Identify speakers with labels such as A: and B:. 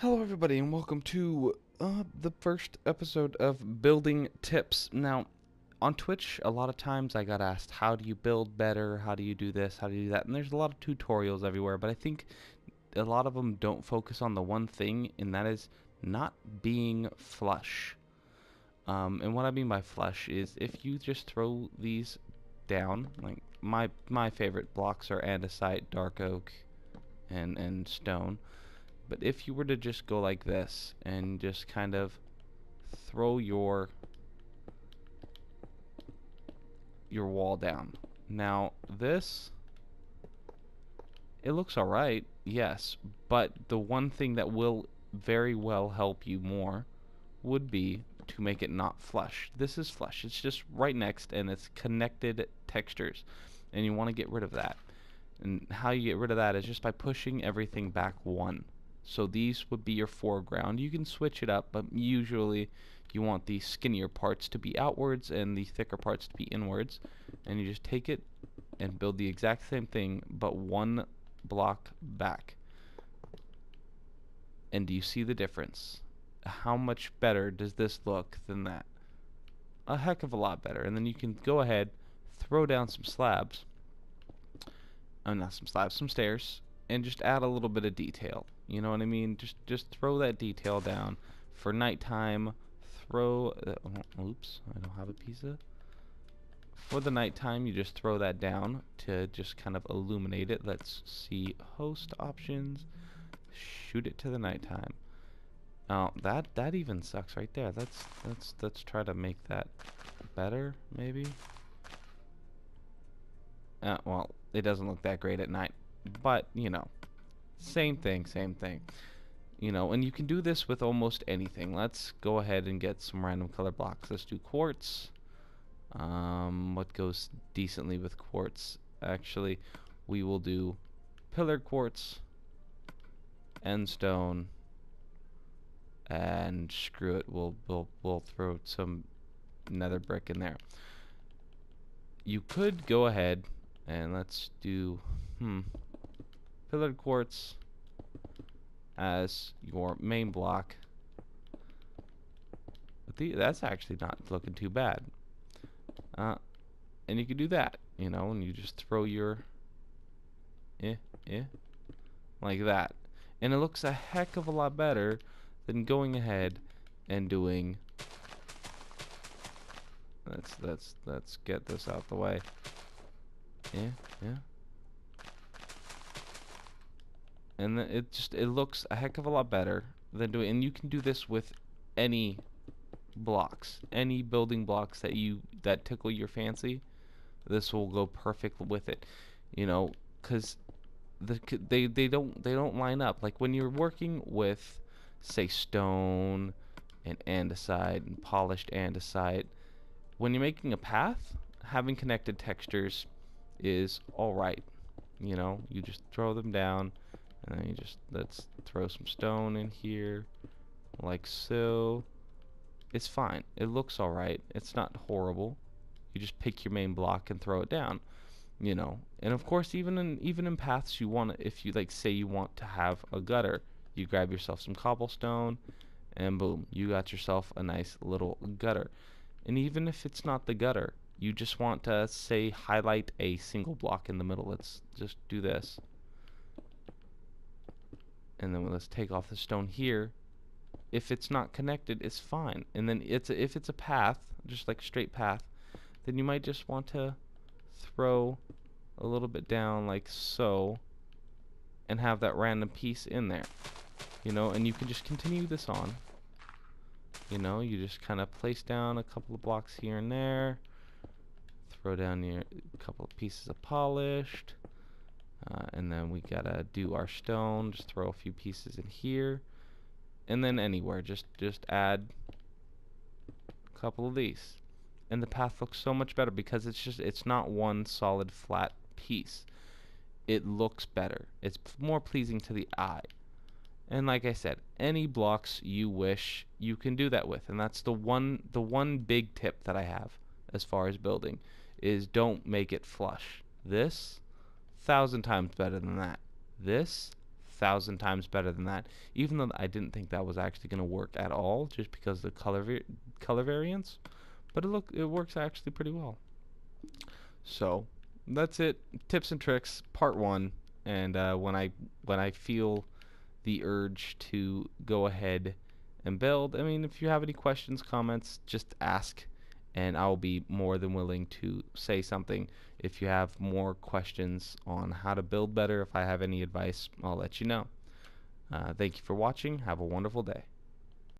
A: Hello, everybody, and welcome to the first episode of Building Tips. Now, on Twitch, a lot of times I got asked, how do you build better? How do you do this? How do you do that? And there's a lot of tutorials everywhere, but I think a lot of them don't focus on the one thing, and that is not being flush. And what I mean by flush is if you just throw these down, like my favorite blocks are andesite, dark oak, and stone. But if you were to just go like this and just kind of throw your wall down. Now, this, it looks alright, yes, but the one thing that will very well help you more would be to make it not flush. This is flush. It's just right next, and it's connected textures, and you want to get rid of that. And how you get rid of that is just by pushing everything back one. So these would be your foreground. You can switch it up, but usually you want the skinnier parts to be outwards and the thicker parts to be inwards. And you just take it and build the exact same thing, but one block back. And do you see the difference? How much better does this look than that? A heck of a lot better. And then you can go ahead, throw down some slabs. Not some slabs, some stairs, and just add a little bit of detail. You know what I mean? Just throw that detail down. For nighttime, throw oops, I don't have a pizza. For the nighttime, you just throw that down to just kind of illuminate it. Let's see host options. Shoot it to the nighttime. Oh, that even sucks right there. Let's try to make that better, maybe. Well, it doesn't look that great at night, but you know, same thing. You know, and you can do this with almost anything. Let's go ahead and get some random color blocks. Let's do quartz. What goes decently with quartz? Actually, we will do pillared quartz, end stone, and screw it. We'll throw some nether brick in there. You could go ahead and let's do pillared quartz as your main block. But that's actually not looking too bad. And you can do that, you know, and you just throw your like that. And it looks a heck of a lot better than going ahead and doing let's get this out the way. Yeah. And then it looks a heck of a lot better than doing, and you can do this with any blocks, any building blocks that tickle your fancy. This will go perfect with it, you know, because they don't line up. Like when you're working with, say, stone and andesite and polished andesite, when you're making a path, having connected textures is alright. You know, you just throw them down, and then let's throw some stone in here, like so. It's fine. It looks alright. It's not horrible. You just pick your main block and throw it down. You know, and of course, even in paths, you want to, if you like, say you want to have a gutter, you grab yourself some cobblestone, and boom, you got yourself a nice little gutter. And even if it's not the gutter, you just want to, say, highlight a single block in the middle. Let's just do this. And then let's take off the stone here. If it's not connected, it's fine. And then if it's a path, just like a straight path, then you might just want to throw a little bit down like so and have that random piece in there. You know, and you can just continue this on. You know, you just kind of place down a couple of blocks here and there. Throw down a couple of pieces of polished. And then we gotta do our stone. Just throw a few pieces in here. And then anywhere, just add a couple of these. And the path looks so much better because it's not one solid flat piece. It looks better. It's more pleasing to the eye. And like I said, any blocks you wish, you can do that with. And that's the one big tip that I have as far as building is don't make it flush. This 1,000 times better than that. This 1,000 times better than that. Even though I didn't think that was actually going to work at all, just because of the color variance. But it works actually pretty well. So that's it. Tips and tricks, part one. And when I feel the urge to go ahead and build, I mean, if you have any questions, comments, just ask, and I'll be more than willing to say something. If you have more questions on how to build better, if I have any advice, I'll let you know. Thank you for watching. Have a wonderful day.